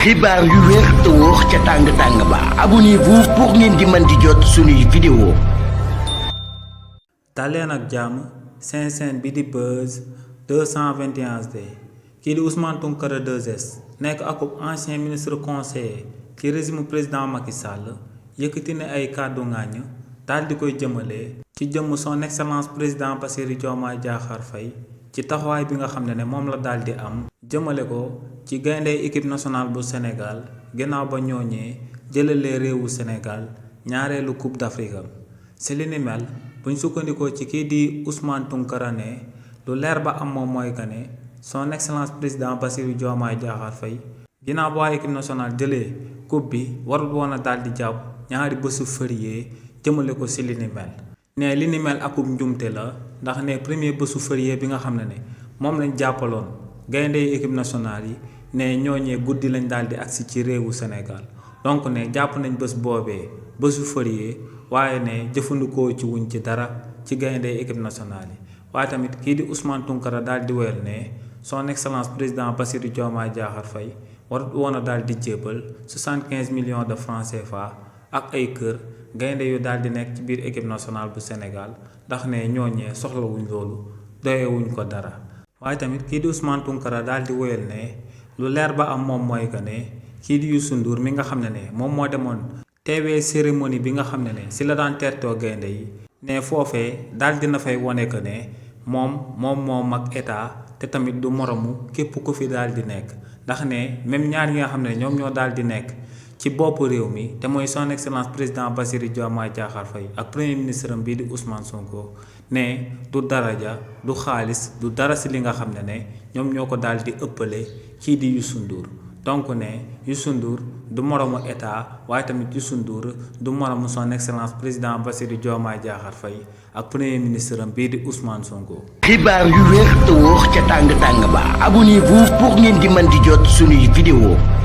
xibaar yu wér te wóor ca tàng ba abonnez-vous pour ngeen di mën di jot suñuy vidéo. daleen ak jàmm seen bi di Buzz 221HD kii di Ousmane Tounkara 2S nekk akub ancien ministre conseiller ci régime président Macky Sall yëkkati na ay kàddu ŋàññ daal di koy jëmale ci jëmm son excellence président Bassirou Diomaye Diakhar Faye ci taxawaay bi nga xam ne moom la daal di am jëmale ko ci gaynde équipe nationale bu Sénégal ginnaaw ba ñooñee jëlalee réewu Sénégal ñaareelu coupe d'Afrique am si li ni mel buñ sukkandikoo ci kii di Ousmane Tounkara ne lu leer ba am moom mooy que ne son excellence président Bassirou Diomaye Diakhar Faye ginnaaw ba waa équipe nationale jëlee coupe bi warul woon a daal di jàpp ñaari bésu férié jëmale ko si li ni mel ne li ni mel akub njumte la ndax ne premier bésu férié bi nga xam ne moom lañ jàppaloon gaynde équipe nationale yi ne ñooñee guddi lañ daal di agsi ci réewu Sénégal donc ne jàpp nañ bés boobee bésu férié waaye ne jëfandikoo ci wuñ ci dara ci gaynde équipe nationale yi waaye tamit kii di Ousmane Tounkara daal di wéyal ne son excellence président Bassirou Diomaye Diakhar Faye warut woon a daal di jébbal 75 millions de francs CFA ak ay kër gaynde yu daal di nekk ci biir équipe nationale bu Sénégal ndax ne ñooñee soxlawuñ loolu doyewuñ ko dara waaye tamit kii di Ousmane Tounkara daal di wéyal ne lu leer ba am moom mooy que ne kii di Youssou Ndour mi nga xam ne moom moo demoon teewee cérémonie bi nga xam ne si la daan teertoo gaynde yi ne foofee daal dina fay wone que ne moom mag état te tamit du moromu képp ku fi daal di nekk ndax ne même ñaar yi nga xam ne ñoom ñoo daal di nekk ci bopp réew mi te mooy son excellence président Bassirou Diomaye Diakhar Faye ak premier ministre am bii di Ousmane Sonko ne du daraja du xaalis du dara si li nga xam ne ñoom ñoo ko daal di ëppale kii di Youssou Ndour donc ne Youssou Ndour du moromu état waaye tamit Youssou Ndour du moromu son excellence président Bassirou Diomaye Diakhar Faye ak premier ministre am bii di Ousmane Sonko. xibaar yu wér te wóor ca tàng ba abonnez-vous pour ngeen di mën di jot suñuy vidéo.